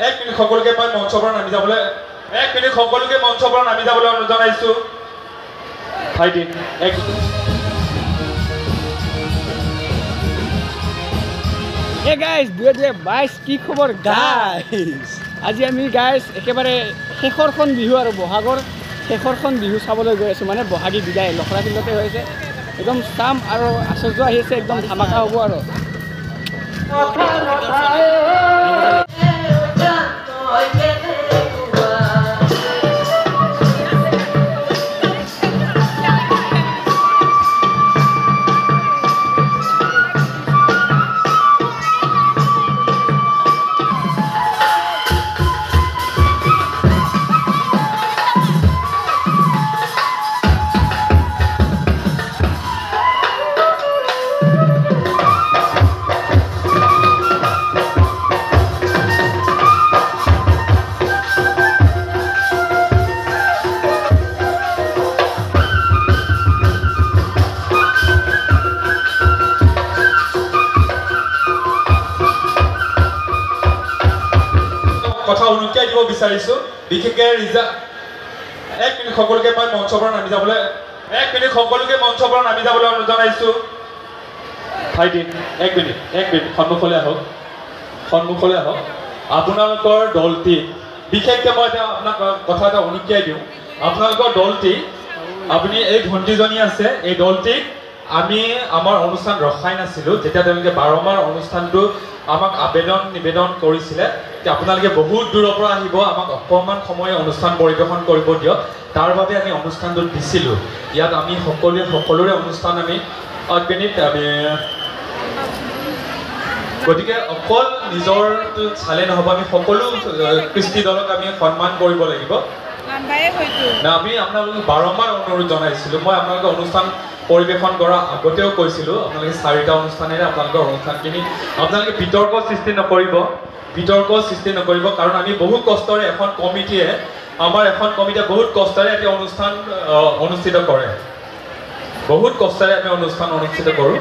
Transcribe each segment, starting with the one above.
এক মিনিট সকলোকে মই মঞ্চৰ পৰা নামি যাবলৈ এক মিনিট সকলোকে মঞ্চৰ পৰা নামি যাবলৈ অনুৰোধ জনাইছো ভাইটি এক Hey guys, 2022 কি খবৰ গাইস আজি আমি গাইস একেবাৰে শেষৰখন বিহু আৰু বহাগৰ শেষৰখন বিহু চাবলৈ গৈ আছো মানে বহাগী বিদায় লখৰা ফিল্ডতে হৈছে একদম চাম আৰু আশ্চৰ্য আহিছে একদম ধামাকা হ'ব আৰু কথা অনুজ্ঞা দিব বিচাৰিছো বিশেষকৈ এক মিনিট সকলোকে মই মঞ্চৰ পৰা নামি যাবলৈ এক মিনিট সকলোকে মঞ্চৰ পৰা নামি যাবলৈ অনুৰোধ জনাইছো ভাইটি এক মিনিট সন্মুখলৈ আহক আপোনালোকৰ দলটি বিশেষকৈ মই এতিয়া আপোনাক কথা এটা অনুজ্ঞা দিওঁ আপোনালোকৰ দলটি আপুনি এই ভণ্টিজনী আছে এই দলটিক আমি আমাৰ অনুষ্ঠান ৰখাই নাছিলোঁ যেতিয়া তেওঁলোকে 12মাৰ অনুষ্ঠানটো আমাক নিবেদন কৰিছিলে যে আপোনালোকে বহুত দূৰৰ পৰা আহিব আমাক অকণমান সময় অনুষ্ঠান পৰিৱেশন কৰিব দিয়ক তাৰ বাবে আমি অনুষ্ঠানটো দিছিলোঁ ইয়াত আমি সকলোৰে অনুষ্ঠান আমি গতিকে অকল নিজৰটো চালে নহ'ব আমি সকলো কৃষ্টি দলক আমি সন্মান কৰিব লাগিব আমি আপোনালোকক 12মাৰ অনুৰোধ জনাইছিলোঁ মই আপোনালোকে অনুষ্ঠান পৰিৱেশন কৰা আগতেও কৈছিলোঁ আপোনালোকে 4টা অনুষ্ঠানেৰে আপোনালোকৰ অনুষ্ঠানখিনি আপোনালোকে বিতৰ্ক সৃষ্টি নকৰিব কাৰণ আমি বহুত কষ্টৰে এখন কমিটিয়ে বহুত কষ্টৰে এটা অনুষ্ঠান অনুষ্ঠিত কৰে বহুত কষ্টৰে আমি অনুষ্ঠান অনুষ্ঠিত কৰোঁ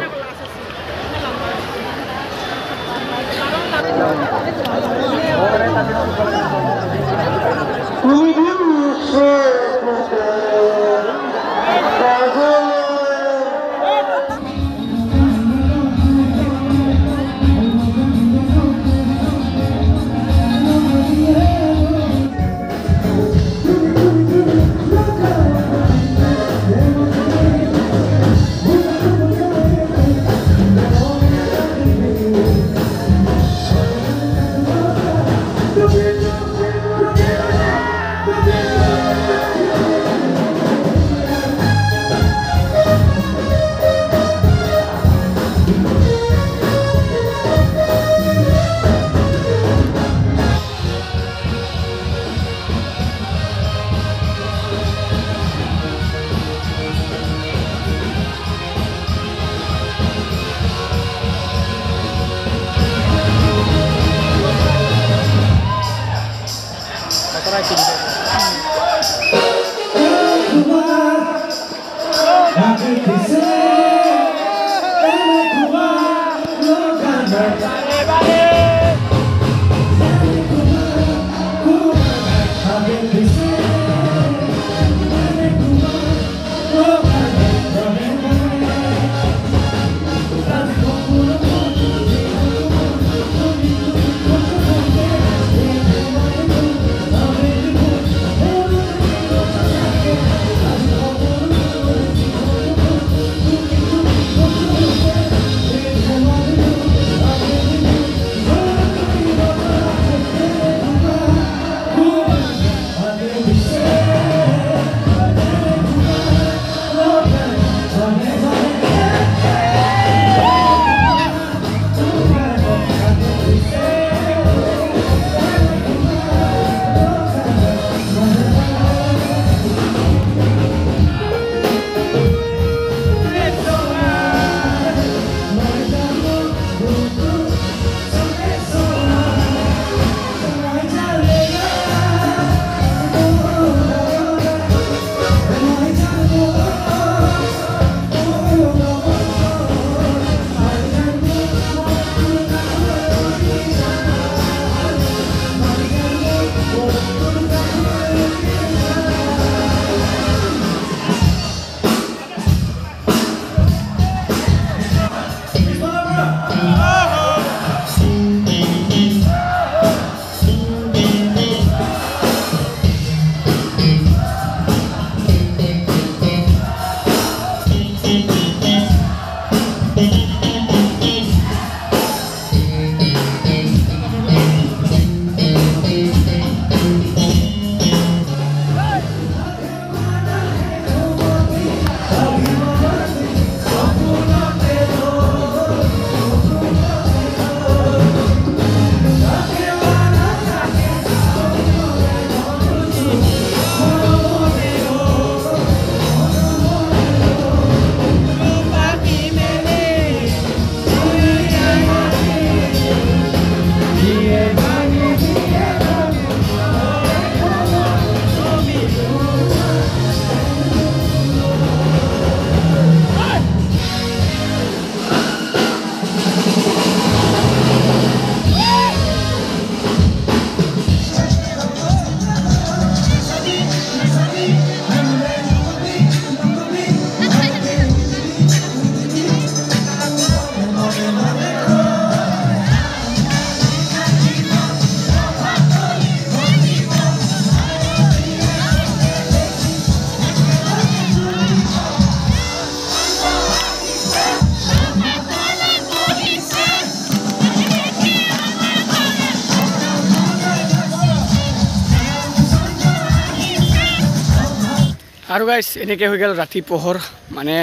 আৰু গাইছ এনেকৈ হৈ গ'ল ৰাতি পোহৰ মানে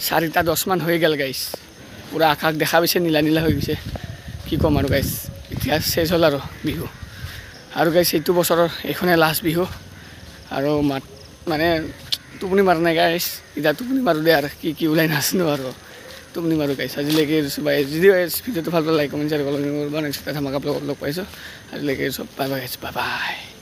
4:10 মান হৈ গ'ল গাইছ পুৰা আকাশ দেখা পাইছে নীলা নীলা হৈ গৈছে কি ক'ম আৰু গাইছ এতিয়া শেষ হ'ল আৰু বিহু আৰু গাইছ এইটো বছৰৰ এইখনে লাষ্ট বিহু আৰু মানে টোপনি মাৰা নাই গাইছ এতিয়া টোপনি মাৰোঁ দে আৰু কি ওলাই নাজানো আৰু টোপনি মাৰোঁ গাইছ আজিলৈকে বাই যদি ভিডিঅ'টো ভাল পালে লাইক কমেণ্ট শ্বেয়াৰ কৰিব নেক্সট ধামাকা লগ পাইছোঁ আজিলৈকে চব বাই বাই গাইছ বাই বাই